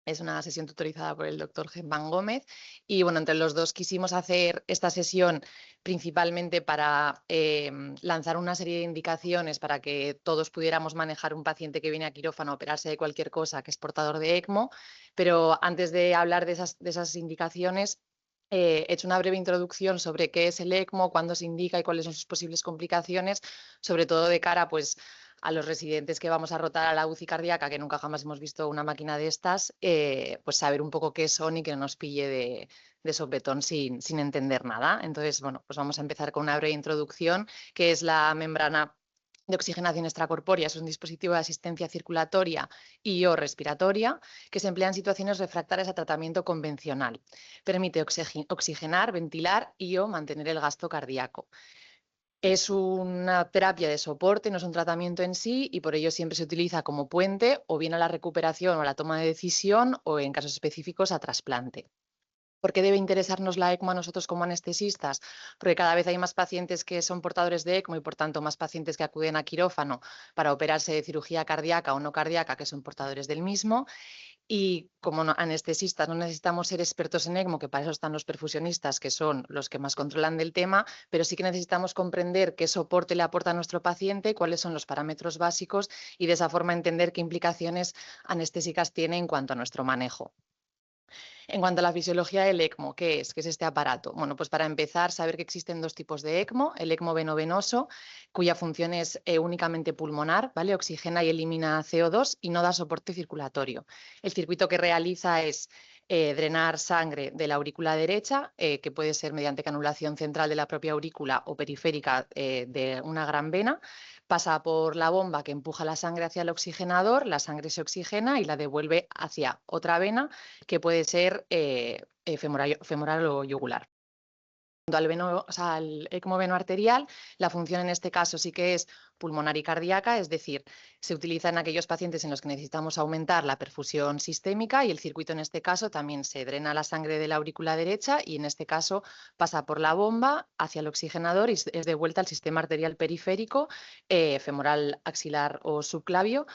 Es una sesión tutorizada por el doctor Germán Gómez y bueno, entre los dos quisimos hacer esta sesión principalmente para lanzar una serie de indicaciones para que todos pudiéramos manejar un paciente que viene a quirófano a operarse de cualquier cosa que es portador de ECMO, pero antes de hablar de esas indicaciones, he hecho una breve introducción sobre qué es el ECMO, cuándo se indica y cuáles son sus posibles complicaciones, sobre todo de cara pues, a los residentes que vamos a rotar a la UCI cardíaca, que nunca jamás hemos visto una máquina de estas, pues saber un poco qué son y que no nos pille de sopetón sin entender nada. Entonces, bueno, pues vamos a empezar con una breve introducción, que es la membrana de oxigenación extracorpórea. Es un dispositivo de asistencia circulatoria y o respiratoria que se emplea en situaciones refractarias a tratamiento convencional. Permite oxigenar, ventilar y o mantener el gasto cardíaco. Es una terapia de soporte, no es un tratamiento en sí y por ello siempre se utiliza como puente o bien a la recuperación o a la toma de decisión o en casos específicos a trasplante. ¿Por qué debe interesarnos la ECMO a nosotros como anestesistas? Porque cada vez hay más pacientes que son portadores de ECMO y por tanto más pacientes que acuden a quirófano para operarse de cirugía cardíaca o no cardíaca que son portadores del mismo. Y como anestesistas no necesitamos ser expertos en ECMO, que para eso están los perfusionistas, que son los que más controlan del tema, pero sí que necesitamos comprender qué soporte le aporta a nuestro paciente, cuáles son los parámetros básicos y de esa forma entender qué implicaciones anestésicas tiene en cuanto a nuestro manejo. En cuanto a la fisiología del ECMO, ¿qué es? ¿Qué es este aparato? Bueno, pues para empezar, saber que existen dos tipos de ECMO, el ECMO venovenoso, cuya función es únicamente pulmonar, ¿vale? Oxigena y elimina CO2 y no da soporte circulatorio. El circuito que realiza es drenar sangre de la aurícula derecha, que puede ser mediante canulación central de la propia aurícula o periférica de una gran vena, pasa por la bomba que empuja la sangre hacia el oxigenador, la sangre se oxigena y la devuelve hacia otra vena que puede ser femoral o yugular. Al ECMO venoarterial, la función en este caso sí que es pulmonar y cardíaca, es decir, se utiliza en aquellos pacientes en los que necesitamos aumentar la perfusión sistémica y el circuito en este caso también se drena la sangre de la aurícula derecha y en este caso pasa por la bomba hacia el oxigenador y es de vuelta al sistema arterial periférico, femoral, axilar o subclavio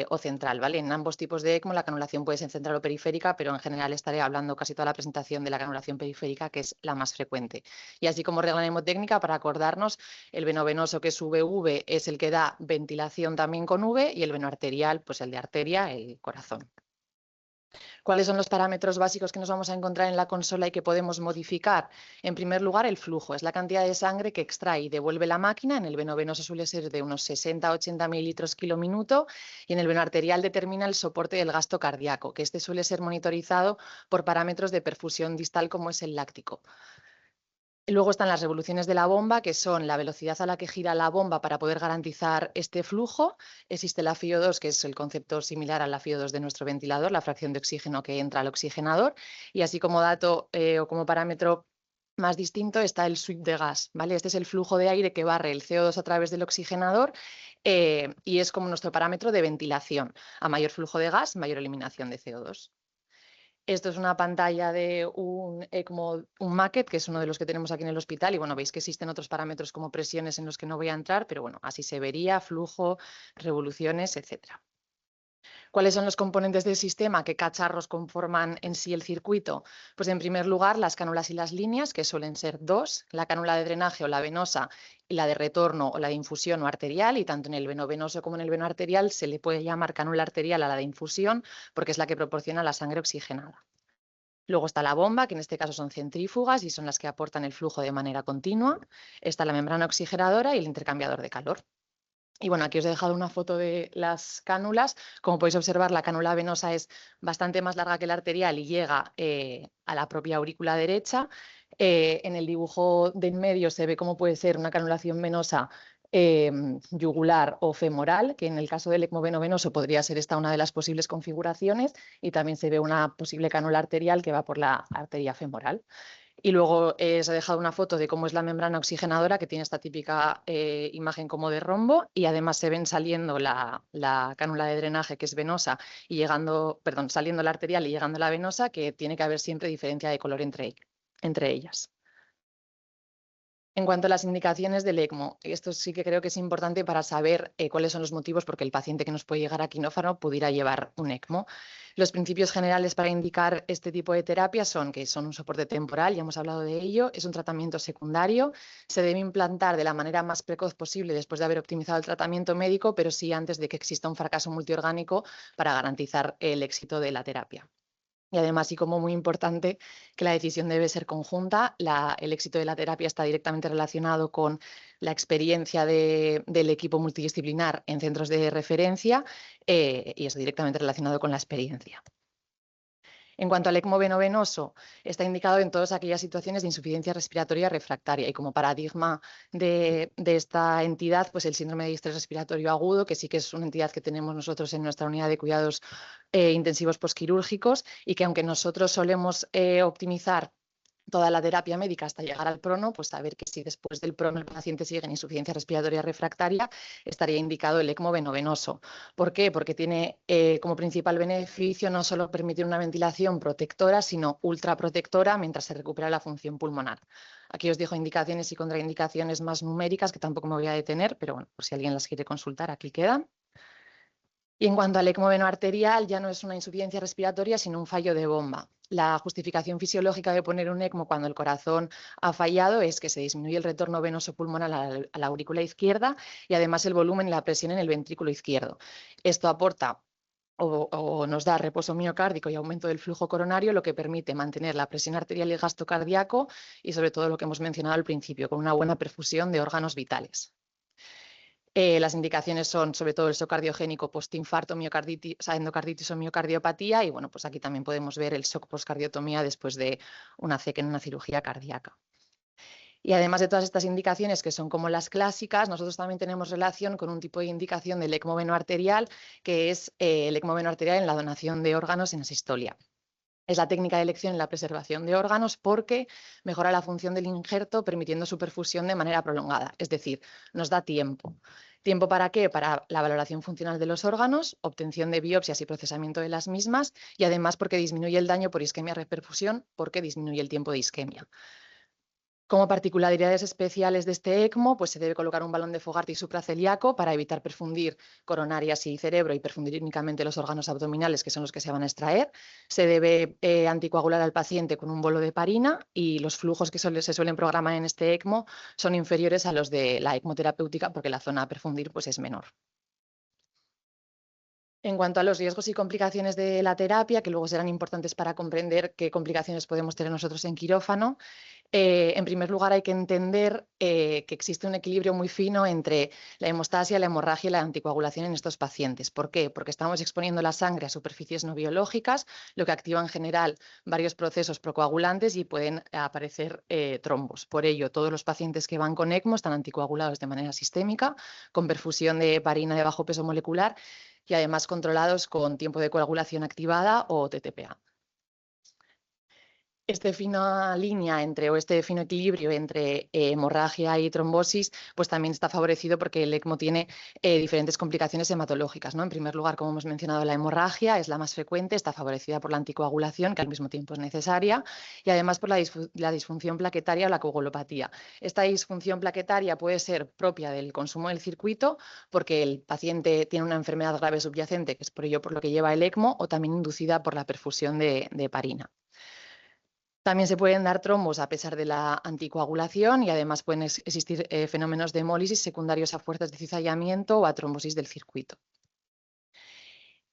o central, ¿vale? En ambos tipos de ECMO la canulación puede ser central o periférica, pero en general estaré hablando casi toda la presentación de la canulación periférica, que es la más frecuente. Y así como regla mnemotécnica, para acordarnos, el venovenoso, que es VV, es el que da ventilación también con V, y el venoarterial, pues el de arteria, el corazón. ¿Cuáles son los parámetros básicos que nos vamos a encontrar en la consola y que podemos modificar? En primer lugar, el flujo, es la cantidad de sangre que extrae y devuelve la máquina. En el venovenoso suele ser de unos 60-80 mililitros kilóminuto y en el venoarterial determina el soporte del gasto cardíaco, que este suele ser monitorizado por parámetros de perfusión distal como es el láctico. Luego están las revoluciones de la bomba, que son la velocidad a la que gira la bomba para poder garantizar este flujo. Existe la FiO2, que es el concepto similar a la FiO2 de nuestro ventilador, la fracción de oxígeno que entra al oxigenador. Y así como dato o como parámetro más distinto está el sweep de gas, ¿vale? Este es el flujo de aire que barre el CO2 a través del oxigenador y es como nuestro parámetro de ventilación. A mayor flujo de gas, mayor eliminación de CO2. Esto es una pantalla de un ECMO, un MACET, que es uno de los que tenemos aquí en el hospital. Y bueno, veis que existen otros parámetros como presiones en los que no voy a entrar, pero bueno, así se vería, flujo, revoluciones, etcétera. ¿Cuáles son los componentes del sistema? ¿Qué cacharros conforman en sí el circuito? Pues en primer lugar, las cánulas y las líneas, que suelen ser dos, la cánula de drenaje o la venosa y la de retorno o la de infusión o arterial, y tanto en el venovenoso como en el venoarterial se le puede llamar cánula arterial a la de infusión porque es la que proporciona la sangre oxigenada. Luego está la bomba, que en este caso son centrífugas y son las que aportan el flujo de manera continua. Está la membrana oxigenadora y el intercambiador de calor. Y bueno, aquí os he dejado una foto de las cánulas. Como podéis observar, la cánula venosa es bastante más larga que la arterial y llega a la propia aurícula derecha. En el dibujo de en medio se ve cómo puede ser una canulación venosa yugular o femoral, que en el caso del ECMO venovenoso podría ser esta una de las posibles configuraciones, y también se ve una posible cánula arterial que va por la arteria femoral. Y luego os he dejado una foto de cómo es la membrana oxigenadora, que tiene esta típica imagen como de rombo, y además se ven saliendo la cánula de drenaje, que es venosa, y llegando, perdón, saliendo la arterial y llegando la venosa, que tiene que haber siempre diferencia de color entre ellas. En cuanto a las indicaciones del ECMO, esto sí que creo que es importante para saber cuáles son los motivos por que el paciente que nos puede llegar a quirófano pudiera llevar un ECMO. Los principios generales para indicar este tipo de terapia son que son un soporte temporal, ya hemos hablado de ello, es un tratamiento secundario, se debe implantar de la manera más precoz posible después de haber optimizado el tratamiento médico, pero sí antes de que exista un fracaso multiorgánico para garantizar el éxito de la terapia. Y además, y como muy importante, que la decisión debe ser conjunta. El éxito de la terapia está directamente relacionado con la experiencia del equipo multidisciplinar en centros de referencia y es directamente relacionado con la experiencia. En cuanto al ECMO venovenoso, está indicado en todas aquellas situaciones de insuficiencia respiratoria refractaria y como paradigma de esta entidad, pues el síndrome de distrés respiratorio agudo, que sí que es una entidad que tenemos nosotros en nuestra unidad de cuidados intensivos posquirúrgicos y que aunque nosotros solemos optimizar toda la terapia médica hasta llegar al prono, pues saber que si después del prono el paciente sigue en insuficiencia respiratoria refractaria, estaría indicado el ECMO venovenoso. ¿Por qué? Porque tiene como principal beneficio no solo permitir una ventilación protectora, sino ultraprotectora mientras se recupera la función pulmonar. Aquí os dejo indicaciones y contraindicaciones más numéricas que tampoco me voy a detener, pero bueno, por si alguien las quiere consultar, aquí quedan. Y en cuanto al ECMO venoarterial, ya no es una insuficiencia respiratoria, sino un fallo de bomba. La justificación fisiológica de poner un ECMO cuando el corazón ha fallado es que se disminuye el retorno venoso pulmonar a la aurícula izquierda y además el volumen y la presión en el ventrículo izquierdo. Esto aporta o nos da reposo miocárdico y aumento del flujo coronario, lo que permite mantener la presión arterial y el gasto cardíaco y sobre todo lo que hemos mencionado al principio, con una buena perfusión de órganos vitales. Las indicaciones son sobre todo el shock cardiogénico postinfarto, miocarditis, o sea, endocarditis o miocardiopatía y bueno, pues aquí también podemos ver el shock postcardiotomía después de una CEC en una cirugía cardíaca. Y además de todas estas indicaciones que son como las clásicas, nosotros también tenemos relación con un tipo de indicación del ECMO venoarterial, que es el ECMO venoarterial en la donación de órganos en asistolia. Es la técnica de elección en la preservación de órganos porque mejora la función del injerto permitiendo su perfusión de manera prolongada, es decir, nos da tiempo. ¿Tiempo para qué? Para la valoración funcional de los órganos, obtención de biopsias y procesamiento de las mismas y además porque disminuye el daño por isquemia-reperfusión porque disminuye el tiempo de isquemia. Como particularidades especiales de este ECMO, pues se debe colocar un balón de Fogarty supracelíaco para evitar perfundir coronarias y cerebro y perfundir únicamente los órganos abdominales, que son los que se van a extraer. Se debe anticoagular al paciente con un bolo de heparina y los flujos que se suelen programar en este ECMO son inferiores a los de la ECMO terapéutica porque la zona a perfundir pues, es menor. En cuanto a los riesgos y complicaciones de la terapia, que luego serán importantes para comprender qué complicaciones podemos tener nosotros en quirófano, en primer lugar hay que entender que existe un equilibrio muy fino entre la hemostasia, la hemorragia y la anticoagulación en estos pacientes. ¿Por qué? Porque estamos exponiendo la sangre a superficies no biológicas, lo que activa en general varios procesos procoagulantes y pueden aparecer trombos. Por ello, todos los pacientes que van con ECMO están anticoagulados de manera sistémica, con perfusión de heparina de bajo peso molecular y además controlados con tiempo de coagulación activada o TTPA. Este fina línea entre, o este fino equilibrio entre hemorragia y trombosis, pues también está favorecido porque el ECMO tiene diferentes complicaciones hematológicas, ¿no? En primer lugar, como hemos mencionado, la hemorragia es la más frecuente, está favorecida por la anticoagulación, que al mismo tiempo es necesaria, y además por la disfunción plaquetaria o la coagulopatía. Esta disfunción plaquetaria puede ser propia del consumo del circuito, porque el paciente tiene una enfermedad grave subyacente, que es por ello por lo que lleva el ECMO, o también inducida por la perfusión de heparina. También se pueden dar trombos a pesar de la anticoagulación y además pueden existir fenómenos de hemólisis secundarios a fuerzas de cizallamiento o a trombosis del circuito.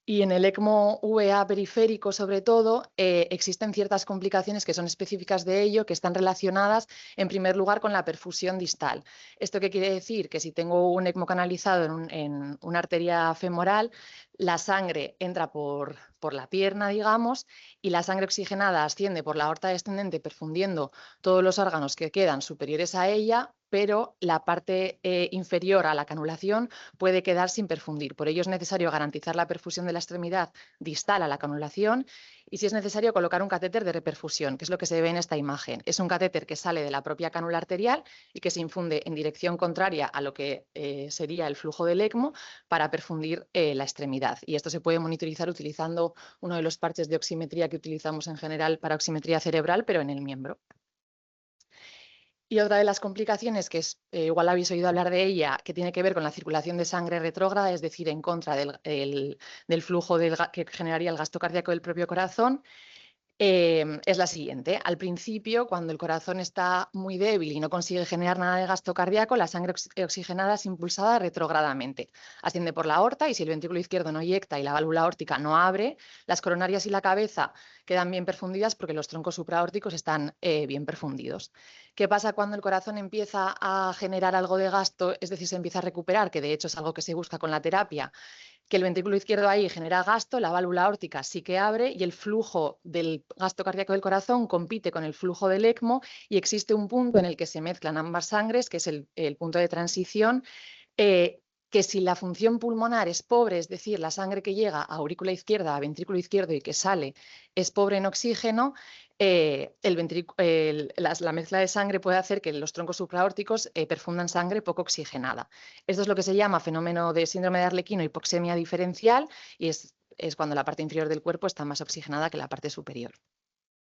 Y en el ECMO VA periférico, sobre todo, existen ciertas complicaciones que son específicas de ello, que están relacionadas, en primer lugar, con la perfusión distal. ¿Esto qué quiere decir? Que si tengo un ECMO canalizado en una arteria femoral, la sangre entra por la pierna, digamos, y la sangre oxigenada asciende por la aorta descendente, perfundiendo todos los órganos que quedan superiores a ella, pero la parte inferior a la canulación puede quedar sin perfundir. Por ello es necesario garantizar la perfusión de la extremidad distal a la canulación y si es necesario colocar un catéter de reperfusión, que es lo que se ve en esta imagen. Es un catéter que sale de la propia cánula arterial y que se infunde en dirección contraria a lo que sería el flujo del ECMO para perfundir la extremidad. Y esto se puede monitorizar utilizando uno de los parches de oximetría que utilizamos en general para oximetría cerebral, pero en el miembro. Y otra de las complicaciones, que es, igual habéis oído hablar de ella, que tiene que ver con la circulación de sangre retrógrada, es decir, en contra del flujo que generaría el gasto cardíaco del propio corazón, es la siguiente. Al principio, cuando el corazón está muy débil y no consigue generar nada de gasto cardíaco, la sangre oxigenada es impulsada retrógradamente. Asciende por la aorta y si el ventrículo izquierdo no eyecta y la válvula aórtica no abre, las coronarias y la cabeza quedan bien perfundidas porque los troncos supraórticos están bien perfundidos. ¿Qué pasa cuando el corazón empieza a generar algo de gasto, es decir, se empieza a recuperar, que de hecho es algo que se busca con la terapia? Que el ventrículo izquierdo ahí genera gasto, la válvula aórtica sí que abre y el flujo del gasto cardíaco del corazón compite con el flujo del ECMO y existe un punto en el que se mezclan ambas sangres, que es el punto de transición, que si la función pulmonar es pobre, es decir, la sangre que llega a aurícula izquierda, a ventrículo izquierdo y que sale es pobre en oxígeno, la mezcla de sangre puede hacer que los troncos supraórticos perfundan sangre poco oxigenada. Esto es lo que se llama fenómeno de síndrome de Arlequino, hipoxemia diferencial, y es cuando la parte inferior del cuerpo está más oxigenada que la parte superior.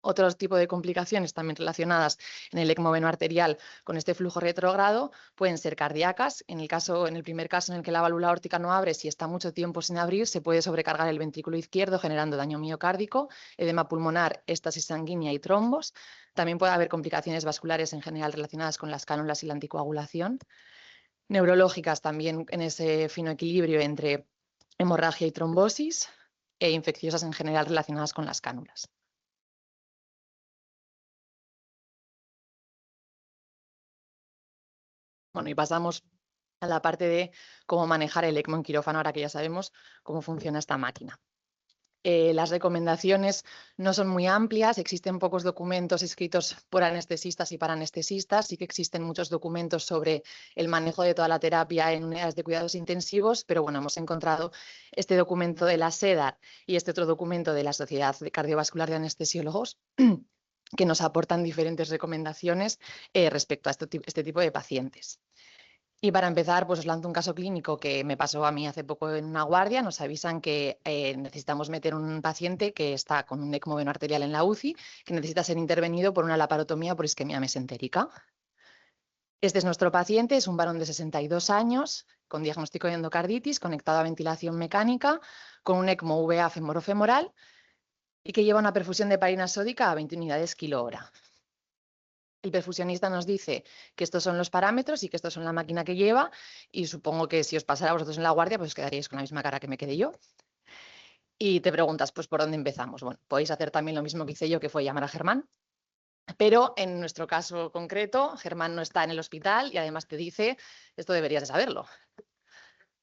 Otros tipos de complicaciones también relacionadas en el ECMO venoarterial con este flujo retrógrado pueden ser cardíacas. En el primer caso en el que la válvula aórtica no abre, si está mucho tiempo sin abrir, se puede sobrecargar el ventrículo izquierdo generando daño miocárdico, edema pulmonar, éstasis sanguínea y trombos. También puede haber complicaciones vasculares en general relacionadas con las cánulas y la anticoagulación. Neurológicas también en ese fino equilibrio entre hemorragia y trombosis, e infecciosas en general relacionadas con las cánulas. Bueno, y pasamos a la parte de cómo manejar el ECMO en quirófano, ahora que ya sabemos cómo funciona esta máquina. Las recomendaciones no son muy amplias, existen pocos documentos escritos por anestesistas y para anestesistas, sí que existen muchos documentos sobre el manejo de toda la terapia en unidades de cuidados intensivos, pero bueno, hemos encontrado este documento de la SEDAR y este otro documento de la Sociedad Cardiovascular de Anestesiólogos que nos aportan diferentes recomendaciones respecto a este tipo de pacientes. Y para empezar, pues os lanzo un caso clínico que me pasó a mí hace poco en una guardia. Nos avisan que necesitamos meter un paciente que está con un ECMO venoarterial en la UCI, que necesita ser intervenido por una laparotomía por isquemia mesentérica. Este es nuestro paciente, es un varón de 62 años, con diagnóstico de endocarditis, conectado a ventilación mecánica, con un ECMO VA femorofemoral y que lleva una perfusión de heparina sódica a 20 unidades kilo-hora. El perfusionista nos dice que estos son los parámetros y que estos son la máquina que lleva y supongo que si os pasara a vosotros en la guardia pues os quedaríais con la misma cara que me quedé yo. Y te preguntas, pues, ¿por dónde empezamos? Bueno, podéis hacer también lo mismo que hice yo, que fue llamar a Germán, pero en nuestro caso concreto, Germán no está en el hospital y además te dice, esto deberías de saberlo.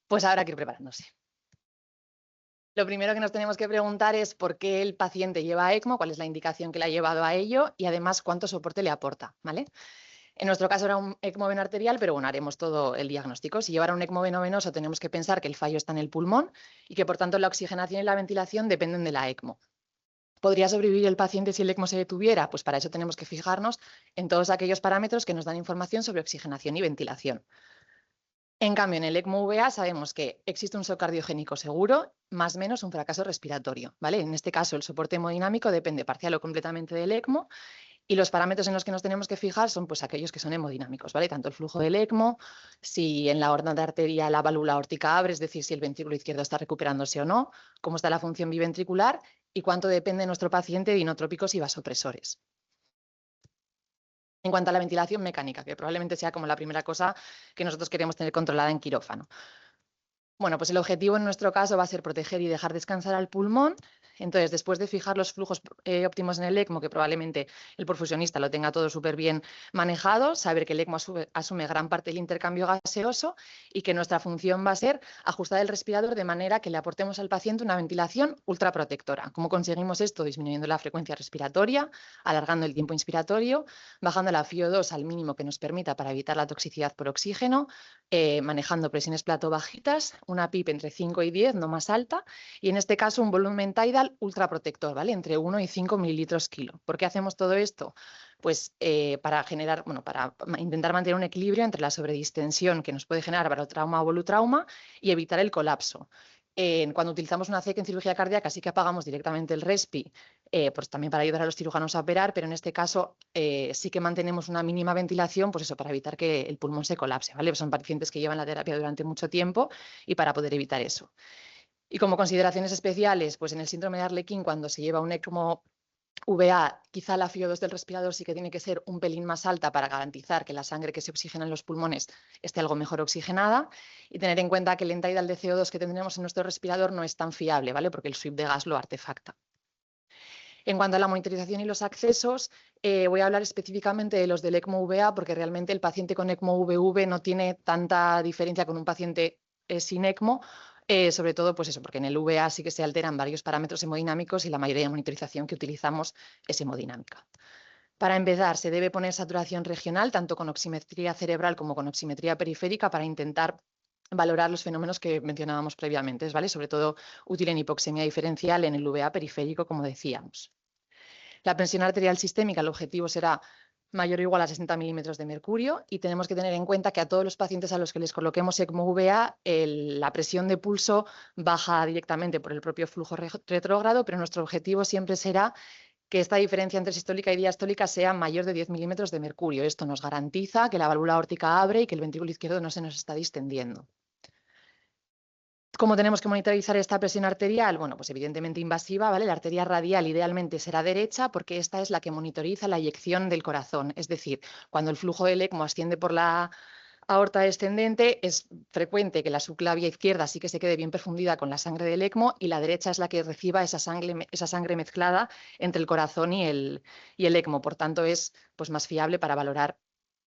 Pues habrá que ir preparándose. Lo primero que nos tenemos que preguntar es por qué el paciente lleva ECMO, cuál es la indicación que le ha llevado a ello y además cuánto soporte le aporta, ¿vale? En nuestro caso era un ECMO venoarterial, pero bueno, haremos todo el diagnóstico. Si llevara un ECMO venovenoso, tenemos que pensar que el fallo está en el pulmón y que por tanto la oxigenación y la ventilación dependen de la ECMO. ¿Podría sobrevivir el paciente si el ECMO se detuviera? Pues para eso tenemos que fijarnos en todos aquellos parámetros que nos dan información sobre oxigenación y ventilación. En cambio, en el ECMO VA sabemos que existe un shock cardiogénico seguro, más o menos un fracaso respiratorio, ¿vale? En este caso, el soporte hemodinámico depende parcial o completamente del ECMO y los parámetros en los que nos tenemos que fijar son pues aquellos que son hemodinámicos, ¿vale? Tanto el flujo del ECMO, si en la horda de arteria la válvula aórtica abre, es decir, si el ventrículo izquierdo está recuperándose o no, cómo está la función biventricular y cuánto depende nuestro paciente de inotrópicos y vasopresores. En cuanto a la ventilación mecánica, que probablemente sea como la primera cosa que nosotros queremos tener controlada en quirófano. Bueno, pues el objetivo en nuestro caso va a ser proteger y dejar descansar al pulmón. Entonces, después de fijar los flujos óptimos en el ECMO, que probablemente el perfusionista lo tenga todo súper bien manejado, saber que el ECMO asume gran parte del intercambio gaseoso y que nuestra función va a ser ajustar el respirador de manera que le aportemos al paciente una ventilación ultraprotectora. ¿Cómo conseguimos esto? Disminuyendo la frecuencia respiratoria, alargando el tiempo inspiratorio, bajando la FiO2 al mínimo que nos permita para evitar la toxicidad por oxígeno, manejando presiones plato bajitas, una PIP entre 5 y 10, no más alta, y en este caso un volumen tidal ultraprotector, ¿vale? Entre 1 y 5 mililitros kilo. ¿Por qué hacemos todo esto? Pues para intentar mantener un equilibrio entre la sobredistensión que nos puede generar barotrauma o volutrauma y evitar el colapso. Cuando utilizamos una CEC en cirugía cardíaca sí que apagamos directamente el respi pues también para ayudar a los cirujanos a operar, pero en este caso sí que mantenemos una mínima ventilación, pues eso, para evitar que el pulmón se colapse, ¿vale? Son pacientes que llevan la terapia durante mucho tiempo y para poder evitar eso. Y como consideraciones especiales, pues en el síndrome de Arlequín, cuando se lleva un ECMO VA, quizá la FiO2 del respirador sí que tiene que ser un pelín más alta para garantizar que la sangre que se oxigena en los pulmones esté algo mejor oxigenada, y tener en cuenta que el end-tidal de CO2 que tendremos en nuestro respirador no es tan fiable, ¿vale? Porque el sweep de gas lo artefacta. En cuanto a la monitorización y los accesos, voy a hablar específicamente de los del ECMO VA, porque realmente el paciente con ECMO VV no tiene tanta diferencia con un paciente sin ECMO, sobre todo pues eso, porque en el VA sí que se alteran varios parámetros hemodinámicos y la mayoría de monitorización que utilizamos es hemodinámica. Para empezar, se debe poner saturación regional, tanto con oximetría cerebral como con oximetría periférica, para intentar valorar los fenómenos que mencionábamos previamente, ¿vale? Sobre todo útil en hipoxemia diferencial en el VA periférico, como decíamos. La presión arterial sistémica, el objetivo será mayor o igual a 60 milímetros de mercurio, y tenemos que tener en cuenta que a todos los pacientes a los que les coloquemos ECMO VA, la presión de pulso baja directamente por el propio flujo retrógrado, pero nuestro objetivo siempre será que esta diferencia entre sistólica y diastólica sea mayor de 10 milímetros de mercurio. Esto nos garantiza que la válvula aórtica abre y que el ventrículo izquierdo no se nos está distendiendo. ¿Cómo tenemos que monitorizar esta presión arterial? Bueno, pues evidentemente invasiva, ¿vale? La arteria radial idealmente será derecha, porque esta es la que monitoriza la eyección del corazón. Es decir, cuando el flujo del ECMO asciende por la aorta descendente, es frecuente que la subclavia izquierda sí que se quede bien perfundida con la sangre del ECMO, y la derecha es la que reciba esa sangre mezclada entre el corazón y el ECMO. Por tanto, es pues, más fiable para valorar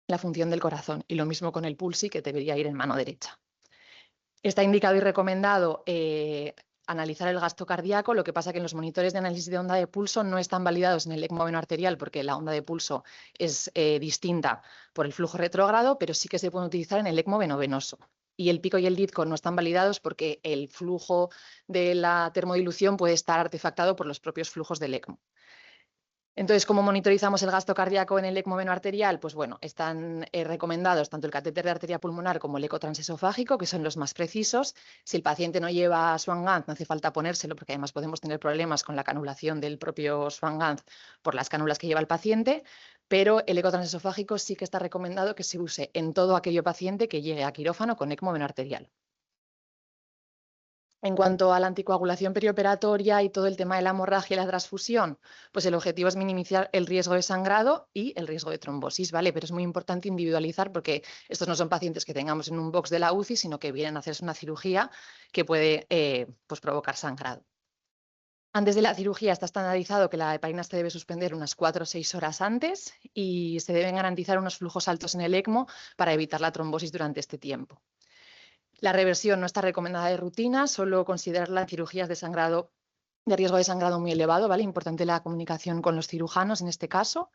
la función del corazón. Y lo mismo con el pulsi, que debería ir en mano derecha. Está indicado y recomendado analizar el gasto cardíaco. Lo que pasa que en los monitores de análisis de onda de pulso no están validados en el ECMO venoarterial, porque la onda de pulso es distinta por el flujo retrógrado, pero sí que se pueden utilizar en el ECMO venovenoso. Y el pico y el DITCO no están validados porque el flujo de la termodilución puede estar artefactado por los propios flujos del ECMO. Entonces, ¿cómo monitorizamos el gasto cardíaco en el ECMO venoarterial? Pues bueno, están recomendados tanto el catéter de arteria pulmonar como el eco transesofágico, que son los más precisos. Si el paciente no lleva Swan-Ganz, no hace falta ponérselo, porque además podemos tener problemas con la canulación del propio Swan-Ganz por las cánulas que lleva el paciente, pero el eco transesofágico sí que está recomendado que se use en todo aquello paciente que llegue a quirófano con ECMO venoarterial. En cuanto a la anticoagulación perioperatoria y todo el tema de la hemorragia y la transfusión, pues el objetivo es minimizar el riesgo de sangrado y el riesgo de trombosis, ¿vale? Pero es muy importante individualizar, porque estos no son pacientes que tengamos en un box de la UCI, sino que vienen a hacerse una cirugía que puede pues provocar sangrado. Antes de la cirugía está estandarizado que la heparina se debe suspender unas 4 o 6 horas antes, y se deben garantizar unos flujos altos en el ECMO para evitar la trombosis durante este tiempo. La reversión no está recomendada de rutina, solo considerarla en cirugías de sangrado, de riesgo de sangrado muy elevado, ¿vale? Importante la comunicación con los cirujanos en este caso.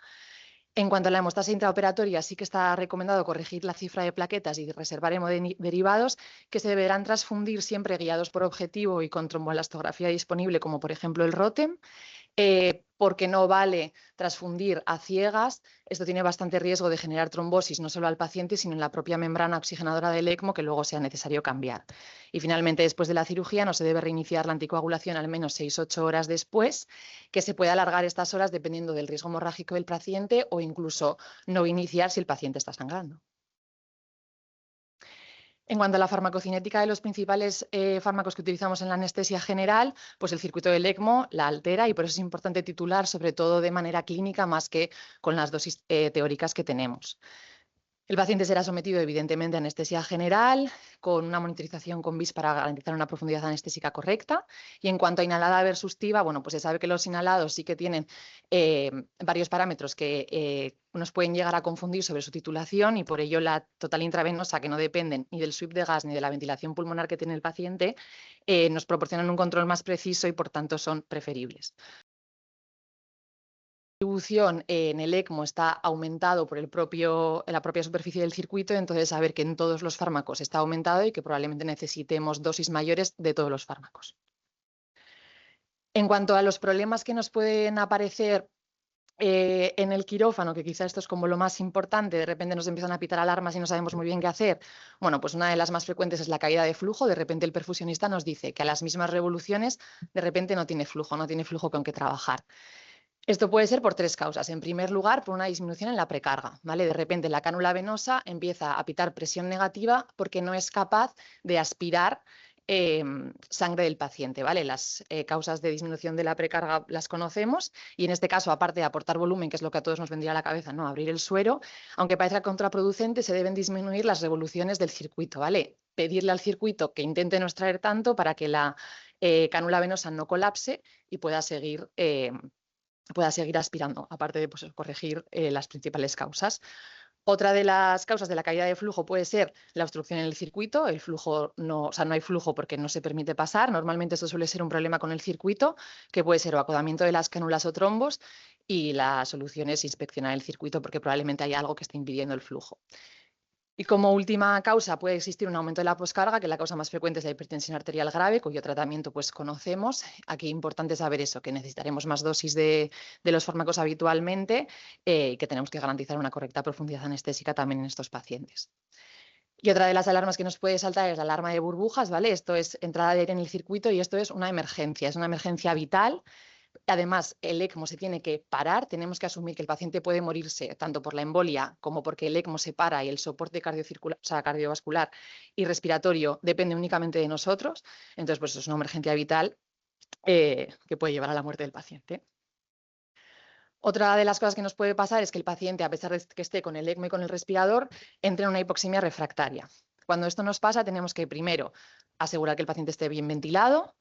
En cuanto a la hemostasia intraoperatoria, sí que está recomendado corregir la cifra de plaquetas y reservar hemoderivados, que se deberán transfundir siempre guiados por objetivo y con tromboelastografía disponible, como por ejemplo el ROTEM. Porque no vale transfundir a ciegas. Esto tiene bastante riesgo de generar trombosis, no solo al paciente, sino en la propia membrana oxigenadora del ECMO, que luego sea necesario cambiar. Y finalmente, después de la cirugía, no se debe reiniciar la anticoagulación al menos 6-8 horas después, que se puede alargar estas horas dependiendo del riesgo hemorrágico del paciente, o incluso no iniciar si el paciente está sangrando. En cuanto a la farmacocinética de los principales fármacos que utilizamos en la anestesia general, pues el circuito del ECMO la altera, y por eso es importante titular, sobre todo de manera clínica, más que con las dosis teóricas que tenemos. El paciente será sometido evidentemente a anestesia general, con una monitorización con BIS para garantizar una profundidad anestésica correcta. Y en cuanto a inhalada versus TIVA, bueno, pues se sabe que los inhalados sí que tienen varios parámetros que nos pueden llegar a confundir sobre su titulación, y por ello la total intravenosa, que no dependen ni del sweep de gas ni de la ventilación pulmonar que tiene el paciente, nos proporcionan un control más preciso y por tanto son preferibles. La distribución en el ECMO está aumentado por la propia superficie del circuito, entonces saber que en todos los fármacos está aumentado y que probablemente necesitemos dosis mayores de todos los fármacos. En cuanto a los problemas que nos pueden aparecer En el quirófano, que quizá esto es como lo más importante, de repente nos empiezan a pitar alarmas y no sabemos muy bien qué hacer. Bueno, pues una de las más frecuentes es la caída de flujo. De repente el perfusionista nos dice que a las mismas revoluciones de repente no tiene flujo con qué trabajar. Esto puede ser por tres causas. En primer lugar, por una disminución en la precarga, ¿vale? De repente la cánula venosa empieza a pitar presión negativa porque no es capaz de aspirar sangre del paciente, ¿vale? Las causas de disminución de la precarga las conocemos y en este caso, aparte de aportar volumen, que es lo que a todos nos vendría a la cabeza, ¿no? Abrir el suero, aunque parezca contraproducente, se deben disminuir las revoluciones del circuito, ¿vale? Pedirle al circuito que intente no extraer tanto para que la cánula venosa no colapse y pueda seguir aspirando, aparte de pues, corregir las principales causas. Otra de las causas de la caída de flujo puede ser la obstrucción en el circuito. El flujo no, o sea, no hay flujo porque no se permite pasar. Normalmente esto suele ser un problema con el circuito, que puede ser o acodamiento de las cánulas o trombos, y la solución es inspeccionar el circuito porque probablemente hay algo que esté impidiendo el flujo. Y como última causa puede existir un aumento de la poscarga, que la causa más frecuente es la hipertensión arterial grave, cuyo tratamiento pues conocemos. Aquí es importante saber eso, que necesitaremos más dosis de los fármacos habitualmente y que tenemos que garantizar una correcta profundidad anestésica también en estos pacientes. Y otra de las alarmas que nos puede saltar es la alarma de burbujas, ¿vale? Esto es entrada de aire en el circuito y esto es una emergencia vital. Además, el ECMO se tiene que parar, tenemos que asumir que el paciente puede morirse tanto por la embolia como porque el ECMO se para y el soporte cardiovascular y respiratorio depende únicamente de nosotros. Entonces, pues es una emergencia vital que puede llevar a la muerte del paciente. Otra de las cosas que nos puede pasar es que el paciente, a pesar de que esté con el ECMO y con el respirador, entre en una hipoxemia refractaria. Cuando esto nos pasa, tenemos que primero asegurar que el paciente esté bien ventilado.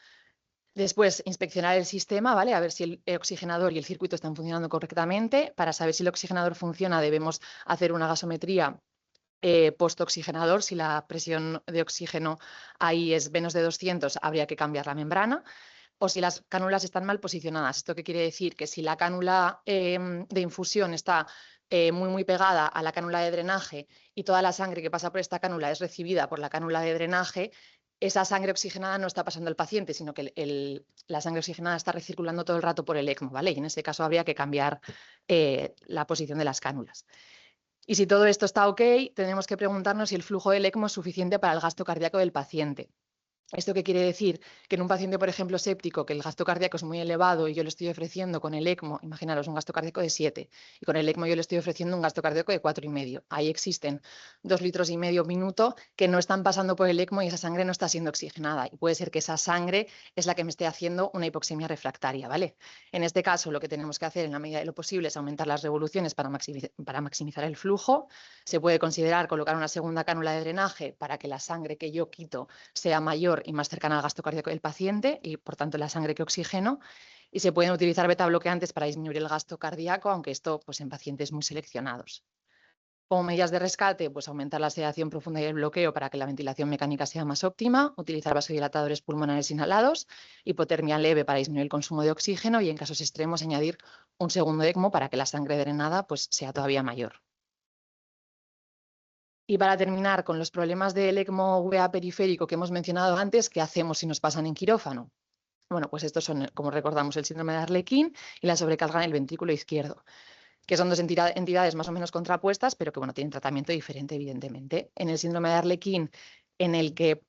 Después, inspeccionar el sistema, ¿vale? A ver si el oxigenador y el circuito están funcionando correctamente. Para saber si el oxigenador funciona, debemos hacer una gasometría postoxigenador. Si la presión de oxígeno ahí es menos de 200, habría que cambiar la membrana. O si las cánulas están mal posicionadas. ¿Esto qué quiere decir? Que si la cánula de infusión está muy pegada a la cánula de drenaje y toda la sangre que pasa por esta cánula es recibida por la cánula de drenaje, esa sangre oxigenada no está pasando al paciente, sino que la sangre oxigenada está recirculando todo el rato por el ECMO, ¿vale? Y en ese caso habría que cambiar la posición de las cánulas. Y si todo esto está ok, tenemos que preguntarnos si el flujo del ECMO es suficiente para el gasto cardíaco del paciente. ¿Esto qué quiere decir? Que en un paciente, por ejemplo, séptico, que el gasto cardíaco es muy elevado y yo le estoy ofreciendo con el ECMO, imaginaros, un gasto cardíaco de 7, y con el ECMO yo le estoy ofreciendo un gasto cardíaco de 4,5. Ahí existen 2,5 litros minuto que no están pasando por el ECMO y esa sangre no está siendo oxigenada. Y puede ser que esa sangre es la que me esté haciendo una hipoxemia refractaria, ¿vale? En este caso, lo que tenemos que hacer en la medida de lo posible es aumentar las revoluciones para maximizar el flujo. Se puede considerar colocar una segunda cánula de drenaje para que la sangre que yo quito sea mayor y más cercana al gasto cardíaco del paciente y, por tanto, la sangre que oxigeno. Y se pueden utilizar beta bloqueantes para disminuir el gasto cardíaco, aunque esto pues, en pacientes muy seleccionados. Como medidas de rescate, pues aumentar la sedación profunda y el bloqueo para que la ventilación mecánica sea más óptima, utilizar vasodilatadores pulmonares inhalados, hipotermia leve para disminuir el consumo de oxígeno y en casos extremos añadir un segundo ECMO para que la sangre drenada pues, sea todavía mayor. Y para terminar, con los problemas del ECMO VA periférico que hemos mencionado antes, ¿qué hacemos si nos pasan en quirófano? Bueno, pues estos son, como recordamos, el síndrome de Arlequín y la sobrecarga en el ventrículo izquierdo, que son dos entidades más o menos contrapuestas, pero que bueno, tienen tratamiento diferente, evidentemente. En el síndrome de Arlequín, en el que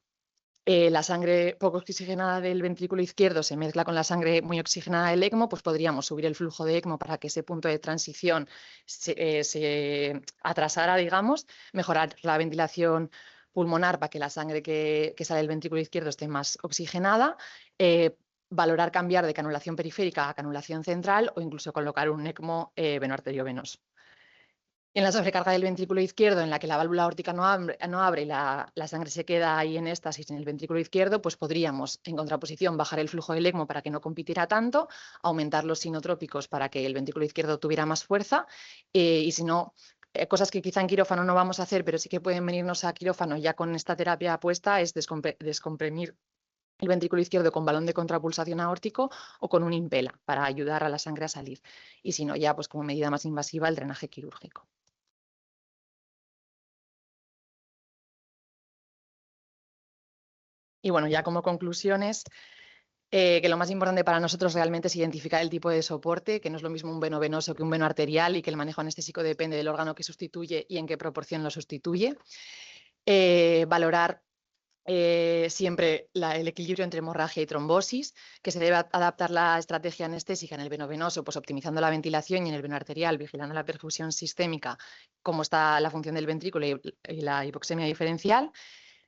la sangre poco oxigenada del ventrículo izquierdo se mezcla con la sangre muy oxigenada del ECMO, pues podríamos subir el flujo de ECMO para que ese punto de transición se atrasara, digamos, mejorar la ventilación pulmonar para que la sangre que sale del ventrículo izquierdo esté más oxigenada, valorar cambiar de canulación periférica a canulación central o incluso colocar un ECMO venoarteriovenoso. En la sobrecarga del ventrículo izquierdo, en la que la válvula aórtica no abre y la sangre se queda ahí en éstasis en el ventrículo izquierdo, pues podríamos, en contraposición, bajar el flujo del ECMO para que no compitiera tanto, aumentar los sinotrópicos para que el ventrículo izquierdo tuviera más fuerza, y si no, cosas que quizá en quirófano no vamos a hacer, pero sí que pueden venirnos a quirófano ya con esta terapia puesta, es descomprimir el ventrículo izquierdo con balón de contrapulsación aórtico o con un impela para ayudar a la sangre a salir. Y si no, ya pues como medida más invasiva, el drenaje quirúrgico. Y bueno, ya como conclusiones, Que lo más importante para nosotros realmente es identificar el tipo de soporte, que no es lo mismo un veno venoso que un veno arterial y que el manejo anestésico depende del órgano que sustituye y en qué proporción lo sustituye. Valorar siempre el equilibrio entre hemorragia y trombosis, que se debe adaptar la estrategia anestésica en el veno venoso, pues optimizando la ventilación, y en el veno arterial, vigilando la perfusión sistémica, cómo está la función del ventrículo y la hipoxemia diferencial,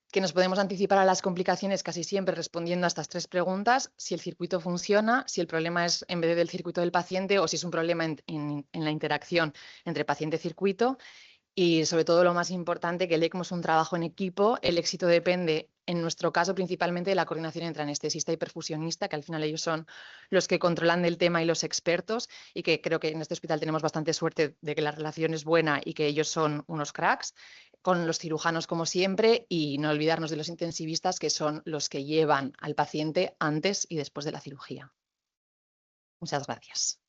que nos podemos anticipar a las complicaciones casi siempre respondiendo a estas tres preguntas: si el circuito funciona, si el problema es en vez del circuito del paciente o si es un problema en la interacción entre paciente y circuito. Y sobre todo, lo más importante, que el ECMO es un trabajo en equipo. El éxito depende, en nuestro caso, principalmente de la coordinación entre anestesista y perfusionista, que al final ellos son los que controlan del tema y los expertos, y que creo que en este hospital tenemos bastante suerte de que la relación es buena y que ellos son unos cracks, con los cirujanos como siempre, y no olvidarnos de los intensivistas, que son los que llevan al paciente antes y después de la cirugía. Muchas gracias.